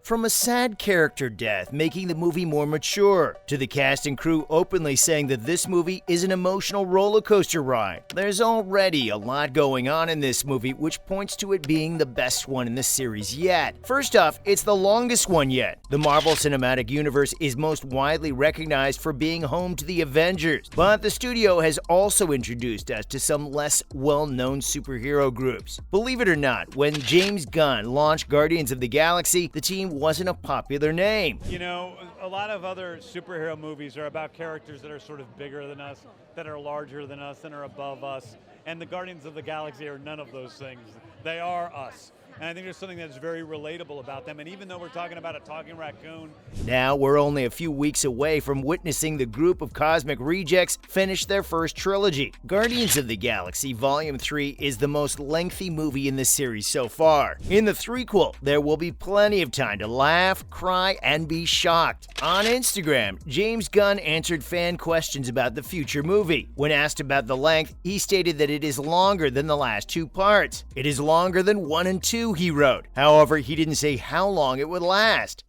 From a sad character death making the movie more mature, to the cast and crew openly saying that this movie is an emotional roller coaster ride. There's already a lot going on in this movie, which points to it being the best one in the series yet. First off, it's the longest one yet. The Marvel Cinematic Universe is most widely recognized for being home to the Avengers, but the studio has also introduced us to some less well-known superhero groups. Believe it or not, when James Gunn launched Guardians of the Galaxy, the team wasn't a popular name. You know, a lot of other superhero movies are about characters that are sort of bigger than us, that are larger than us, and are above us. And the Guardians of the Galaxy are none of those things. They are us. And I think there's something that's very relatable about them. And even though we're talking about a talking raccoon. Now we're only a few weeks away from witnessing the group of cosmic rejects finish their first trilogy. Guardians of the Galaxy Volume 3 is the most lengthy movie in the series so far. In the threequel, there will be plenty of time to laugh, cry, and be shocked. On Instagram, James Gunn answered fan questions about the future movie. When asked about the length, he stated that it is longer than the last two parts. It is longer than 1 and 2, he wrote. However, he didn't say how long it would last.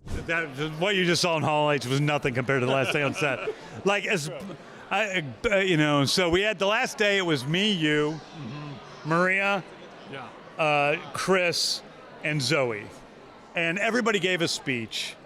What you just saw in Hall H was nothing compared to the last day on set. Like, so we had the last day, it was me, you, Maria, Chris, and Zoe. And everybody gave a speech.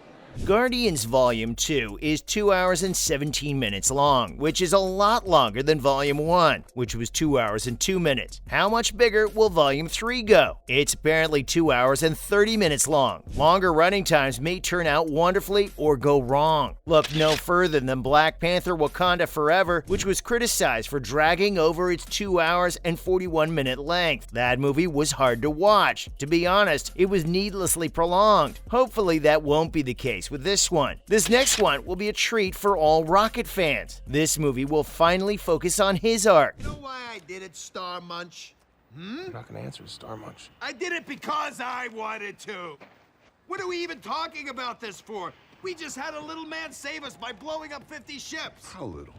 Guardians Volume 2 is 2 hours and 17 minutes long, which is a lot longer than Volume 1, which was 2 hours and 2 minutes. How much bigger will Volume 3 go? It's apparently 2 hours and 30 minutes long. Longer running times may turn out wonderfully or go wrong. Look no further than Black Panther Wakanda Forever, which was criticized for dragging over its 2 hours and 41-minute length. That movie was hard to watch. To be honest, it was needlessly prolonged. Hopefully that won't be the case with this one. This next one will be a treat for all Rocket fans. This movie will finally focus on his arc. You know why I did it, Star Munch? You're not gonna answer, Star Munch. I did it because I wanted to. What are we even talking about this for? We just had a little man save us by blowing up 50 ships. How little?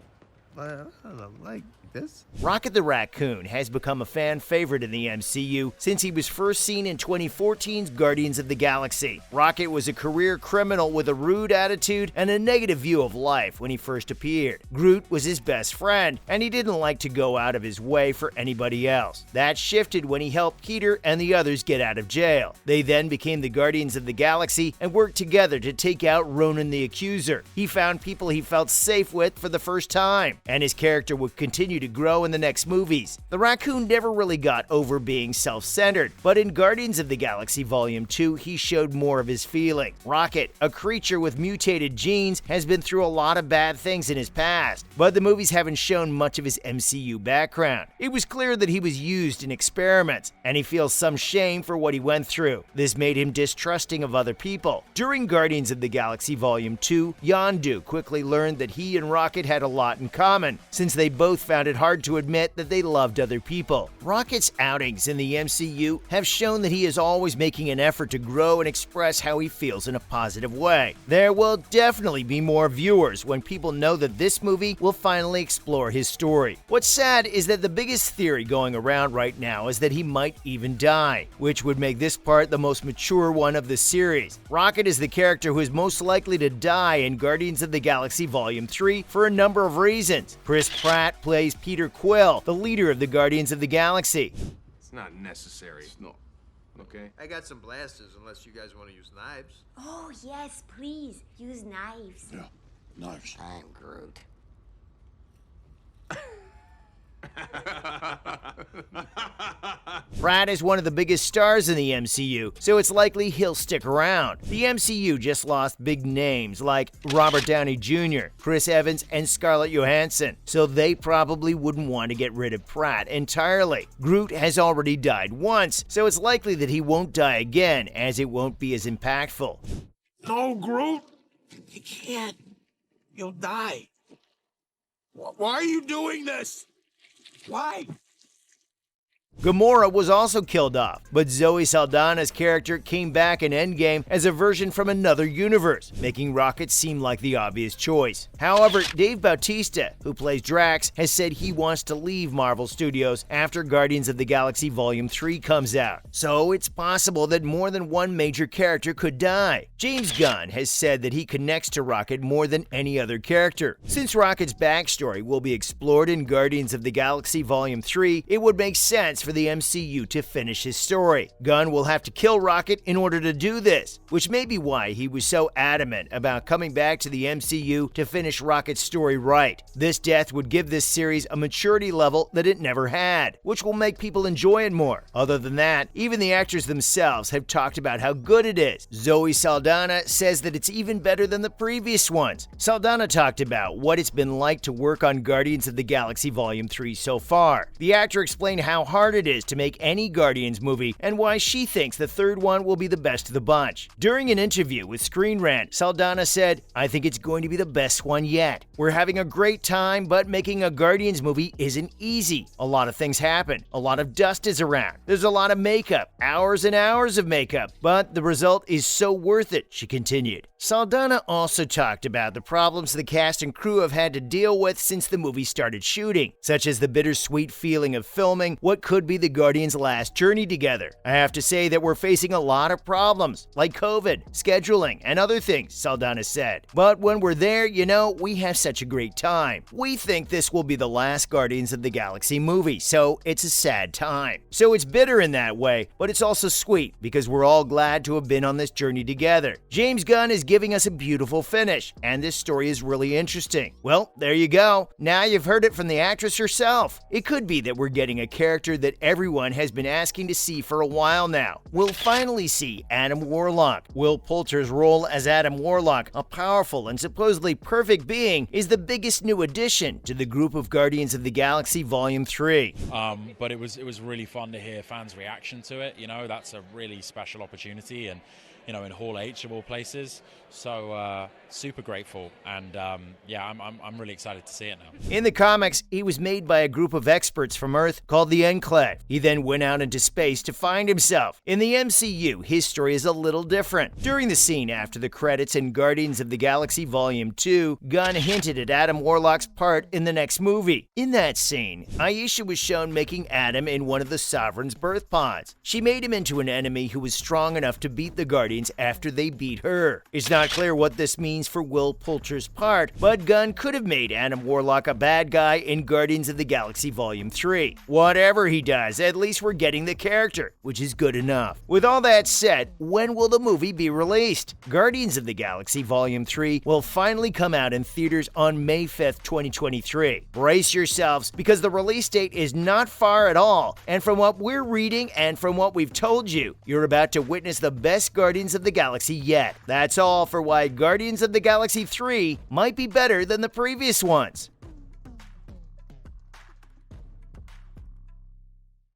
Like this? Rocket the Raccoon has become a fan favorite in the MCU since he was first seen in 2014's Guardians of the Galaxy. Rocket was a career criminal with a rude attitude and a negative view of life when he first appeared. Groot was his best friend, and he didn't like to go out of his way for anybody else. That shifted when he helped Peter and the others get out of jail. They then became the Guardians of the Galaxy and worked together to take out Ronan the Accuser. He found people he felt safe with for the first time, and his character would continue to grow in the next movies. The raccoon never really got over being self-centered, but in Guardians of the Galaxy Volume 2, he showed more of his feelings. Rocket, a creature with mutated genes, has been through a lot of bad things in his past, but the movies haven't shown much of his MCU background. It was clear that he was used in experiments, and he feels some shame for what he went through. This made him distrusting of other people. During Guardians of the Galaxy Volume 2, Yondu quickly learned that he and Rocket had a lot in common, since they both found it hard to admit that they loved other people. Rocket's outings in the MCU have shown that he is always making an effort to grow and express how he feels in a positive way. There will definitely be more viewers when people know that this movie will finally explore his story. What's sad is that the biggest theory going around right now is that he might even die, which would make this part the most mature one of the series. Rocket is the character who is most likely to die in Guardians of the Galaxy Volume 3 for a number of reasons. Chris Pratt plays Peter Quill, the leader of the Guardians of the Galaxy. It's not necessary. It's not. Okay? I got some blasters unless you guys want to use knives. Oh, yes, please. Use knives. Yeah, knives. I'm Groot. Pratt is one of the biggest stars in the MCU, so it's likely he'll stick around. The MCU just lost big names like Robert Downey Jr., Chris Evans, and Scarlett Johansson, so they probably wouldn't want to get rid of Pratt entirely. Groot has already died once, so it's likely that he won't die again, as it won't be as impactful. No, Groot. You can't. You'll die. Why are you doing this? Why? Gamora was also killed off, but Zoe Saldana's character came back in Endgame as a version from another universe, making Rocket seem like the obvious choice. However, Dave Bautista, who plays Drax, has said he wants to leave Marvel Studios after Guardians of the Galaxy Volume 3 comes out. So it's possible that more than one major character could die. James Gunn has said that he connects to Rocket more than any other character. Since Rocket's backstory will be explored in Guardians of the Galaxy Volume 3, it would make sense for the MCU to finish his story. Gunn will have to kill Rocket in order to do this, which may be why he was so adamant about coming back to the MCU to finish Rocket's story right. This death would give this series a maturity level that it never had, which will make people enjoy it more. Other than that, even the actors themselves have talked about how good it is. Zoe Saldana says that it's even better than the previous ones. Saldana talked about what it's been like to work on Guardians of the Galaxy Volume 3 so far. The actor explained how hard it is to make any Guardians movie and why she thinks the third one will be the best of the bunch. During an interview with Screen Rant, Saldana said, "I think it's going to be the best one yet. We're having a great time, but making a Guardians movie isn't easy. A lot of things happen. A lot of dust is around. There's a lot of makeup, hours and hours of makeup, but the result is so worth it," she continued. Saldana also talked about the problems the cast and crew have had to deal with since the movie started shooting, such as the bittersweet feeling of filming what could be the Guardians' last journey together. "I have to say that we're facing a lot of problems, like COVID, scheduling, and other things," Saldana said. "But when we're there, we have such a great time. We think this will be the last Guardians of the Galaxy movie, so it's a sad time. So it's bitter in that way, but it's also sweet because we're all glad to have been on this journey together. James Gunn is giving us a beautiful finish, and this story is really interesting." Well, there you go. Now you've heard it from the actress herself. It could be that we're getting a character that everyone has been asking to see for a while now. We'll finally see Adam Warlock. Will Poulter's role as Adam Warlock, a powerful and supposedly perfect being, is the biggest new addition to the group of Guardians of the Galaxy Volume 3. But it was really fun to hear fans' reaction to it. That's a really special opportunity, and in Hall H of all places. So super grateful, and I'm really excited to see it now. In the comics, he was made by a group of experts from Earth called the Enclave. He then went out into space to find himself. In the MCU, his story is a little different. During the scene after the credits in Guardians of the Galaxy Volume 2, Gunn hinted at Adam Warlock's part in the next movie. In that scene, Aisha was shown making Adam in one of the Sovereign's birth pods. She made him into an enemy who was strong enough to beat the Guardians after they beat her. It's not clear what this means for Will Poulter's part, but Gunn could have made Adam Warlock a bad guy in Guardians of the Galaxy Volume 3. Whatever he does, at least we're getting the character, which is good enough. With all that said, when will the movie be released? Guardians of the Galaxy Volume 3 will finally come out in theaters on May 5th, 2023. Brace yourselves, because the release date is not far at all, and from what we're reading and from what we've told you, you're about to witness the best Guardians of the Galaxy yet. That's all for why Guardians of the Galaxy 3 might be better than the previous ones.